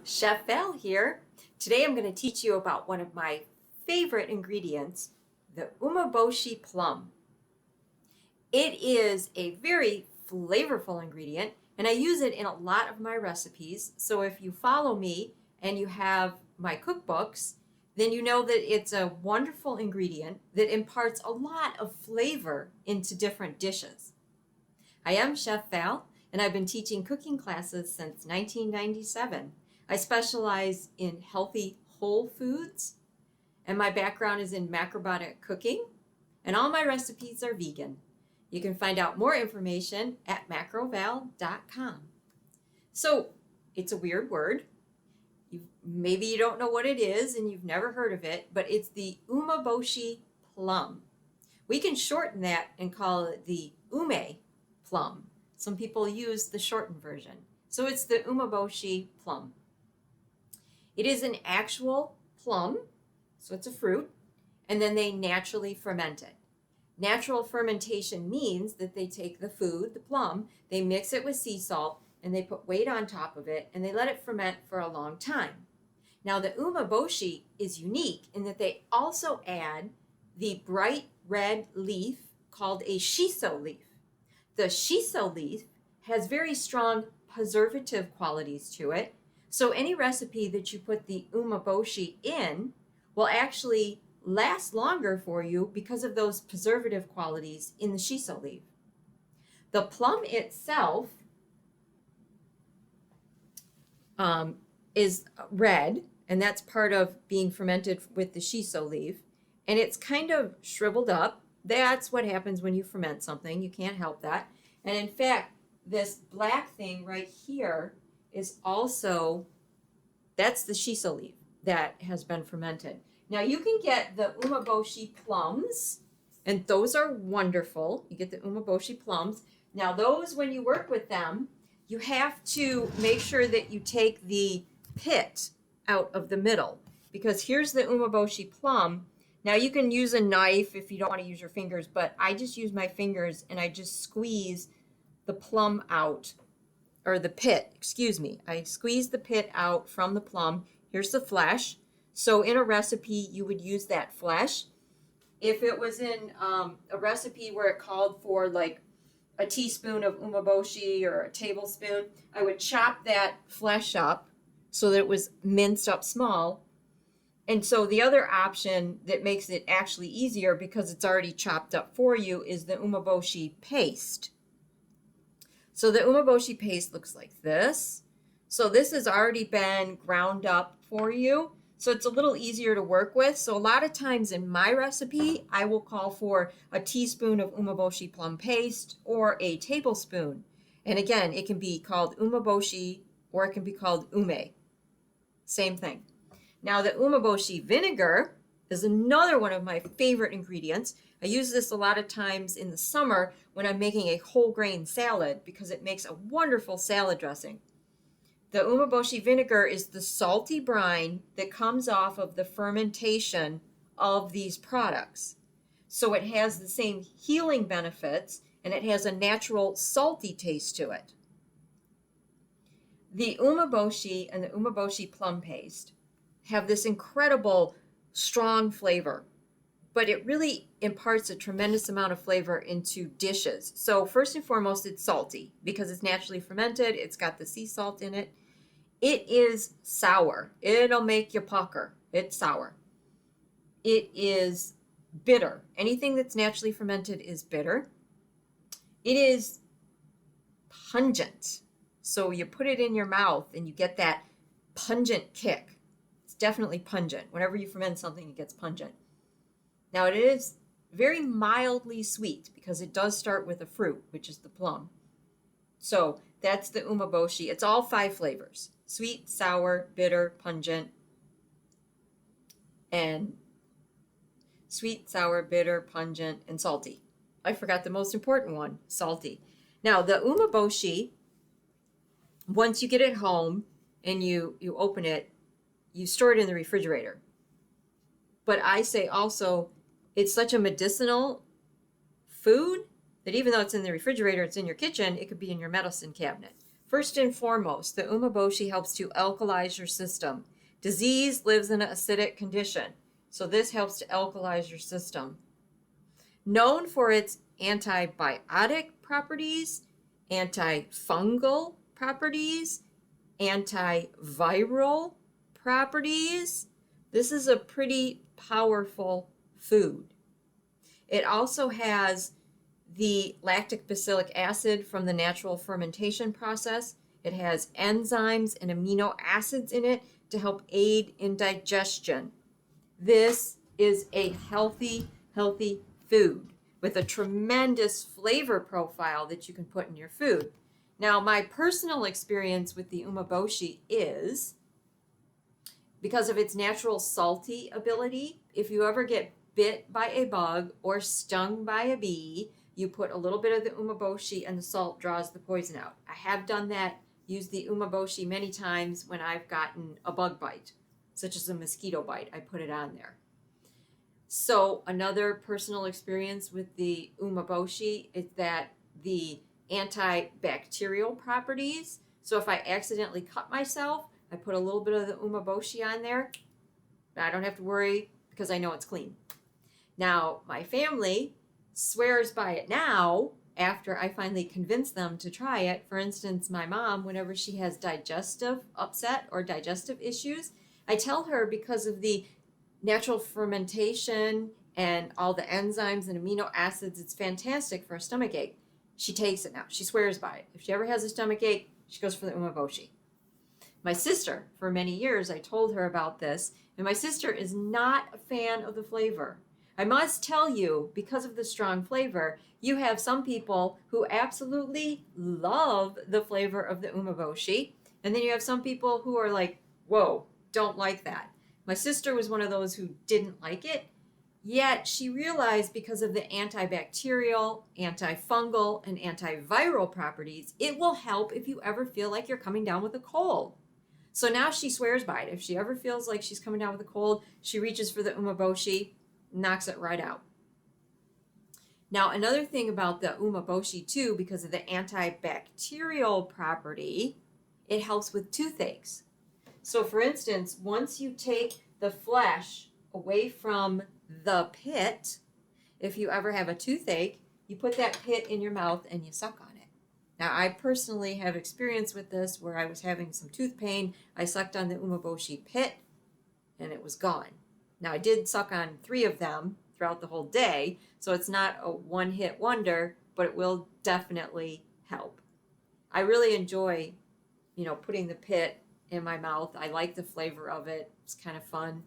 Chef Val here. Today I'm going to teach you about one of my favorite ingredients, the Umeboshi plum. It is a very flavorful ingredient and I use it in a lot of my recipes. So if you follow me and you have my cookbooks, then you know that it's a wonderful ingredient that imparts a lot of flavor into different dishes. I am Chef Val, and I've been teaching cooking classes since 1997. I specialize in healthy whole foods, and my background is in macrobiotic cooking, and all my recipes are vegan. You can find out more information at macroval.com. So, it's a weird word. Maybe you don't know what it is and you've never heard of it, but it's the Umeboshi plum. We can shorten that and call it the ume plum. Some people use the shortened version. So it's the Umeboshi plum. It is an actual plum, so it's a fruit, and then they naturally ferment it. Natural fermentation means that they take the food, the plum, they mix it with sea salt, and they put weight on top of it, and they let it ferment for a long time. Now the Umeboshi is unique in that they also add the bright red leaf called a shiso leaf. The shiso leaf has very strong preservative qualities to it. So any recipe that you put the umeboshi in will actually last longer for you because of those preservative qualities in the shiso leaf. The plum itself is red, and that's part of being fermented with the shiso leaf. And it's kind of shriveled up. That's what happens when you ferment something. You can't help that. And in fact, this black thing right here is also, that's the shiso leaf that has been fermented. Now you can get the umeboshi plums, and those are wonderful. You get the umeboshi plums. Now those, when you work with them, you have to make sure that you take the pit out of the middle, because here's the umeboshi plum. Now you can use a knife if you don't want to use your fingers, but I just use my fingers and I just squeeze the plum out, or the pit, excuse me. I squeeze the pit out from the plum. Here's the flesh. So in a recipe, you would use that flesh. If it was in a recipe where it called for like a teaspoon of umeboshi or a tablespoon, I would chop that flesh up so that it was minced up small. And so the other option that makes it actually easier, because it's already chopped up for you, is the umeboshi paste. So the umeboshi paste looks like this. So this has already been ground up for you. So it's a little easier to work with. So a lot of times in my recipe, I will call for a teaspoon of umeboshi plum paste or a tablespoon. And again, it can be called umeboshi or it can be called ume. Same thing. Now the umeboshi vinegar is another one of my favorite ingredients. I use this a lot of times in the summer when I'm making a whole grain salad because it makes a wonderful salad dressing. The umeboshi vinegar is the salty brine that comes off of the fermentation of these products. So it has the same healing benefits and it has a natural salty taste to it. The umeboshi and the umeboshi plum paste have this incredible strong flavor, but it really imparts a tremendous amount of flavor into dishes. So first and foremost, it's salty because it's naturally fermented. It's got the sea salt in it. It is sour. It'll make you pucker. It's sour. It is bitter. Anything that's naturally fermented is bitter. It is pungent. So you put it in your mouth and you get that pungent kick. It's definitely pungent. Whenever you ferment something, it gets pungent. Now it is very mildly sweet because it does start with a fruit, which is the plum. So that's the umeboshi. It's all 5 flavors: sweet, sour, bitter, pungent, and sweet, sour, bitter, pungent, and salty. I forgot the most important one, salty. Now the umeboshi, once you get it home and you open it, you store it in the refrigerator. But I say also, it's such a medicinal food that even though it's in the refrigerator, it's in your kitchen, it could be in your medicine cabinet First and foremost, the umeboshi helps to alkalize your system. Disease lives in an acidic condition, so this helps to alkalize your system. Known for its antibiotic properties, antifungal properties, antiviral properties, this is a pretty powerful food. It also has the lactic bacillic acid from the natural fermentation process. It has enzymes and amino acids in it to help aid in digestion. This is a healthy food with a tremendous flavor profile that you can put in your food. Now, my personal experience with the umeboshi is because of its natural salty ability. If you ever get bit by a bug or stung by a bee, you put a little bit of the umeboshi and the salt draws the poison out. I have done that, used the umeboshi many times when I've gotten a bug bite, such as a mosquito bite. I put it on there. So another personal experience with the umeboshi is that the antibacterial properties. So if I accidentally cut myself, I put a little bit of the umeboshi on there. I don't have to worry because I know it's clean. Now, my family swears by it now after I finally convince them to try it. For instance, my mom, whenever she has digestive upset or digestive issues, I tell her because of the natural fermentation and all the enzymes and amino acids, it's fantastic for a stomach ache. She takes it now. She swears by it. If she ever has a stomach ache, she goes for the umeboshi. My sister, for many years, I told her about this, and my sister is not a fan of the flavor. I must tell you, because of the strong flavor, you have some people who absolutely love the flavor of the umeboshi, and then you have some people who are like, whoa, don't like that. My sister was one of those who didn't like it, yet she realized because of the antibacterial, antifungal, and antiviral properties, it will help if you ever feel like you're coming down with a cold. So now she swears by it. If she ever feels like she's coming down with a cold, she reaches for the umeboshi, knocks it right out. Now, another thing about the umeboshi too, because of the antibacterial property, it helps with toothaches. So for instance, once you take the flesh away from the pit, if you ever have a toothache, you put that pit in your mouth and you suck on it. Now, I personally have experience with this where I was having some tooth pain. I sucked on the umeboshi pit and it was gone. Now, I did suck on 3 of them throughout the whole day, so it's not a one-hit wonder, but it will definitely help. I really enjoy, putting the pit in my mouth. I like the flavor of it. It's kind of fun,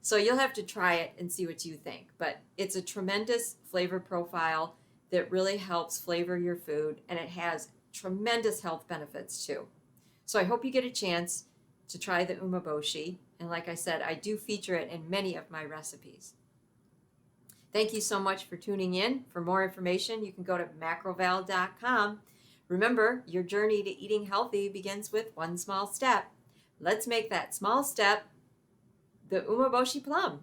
So you'll have to try it and see what you think. But it's a tremendous flavor profile that really helps flavor your food, and it has tremendous health benefits too. So I hope you get a chance to try the umeboshi. And like I said, I do feature it in many of my recipes. Thank you so much for tuning in. For more information, you can go to macroval.com. Remember, your journey to eating healthy begins with one small step. Let's make that small step the umeboshi plum.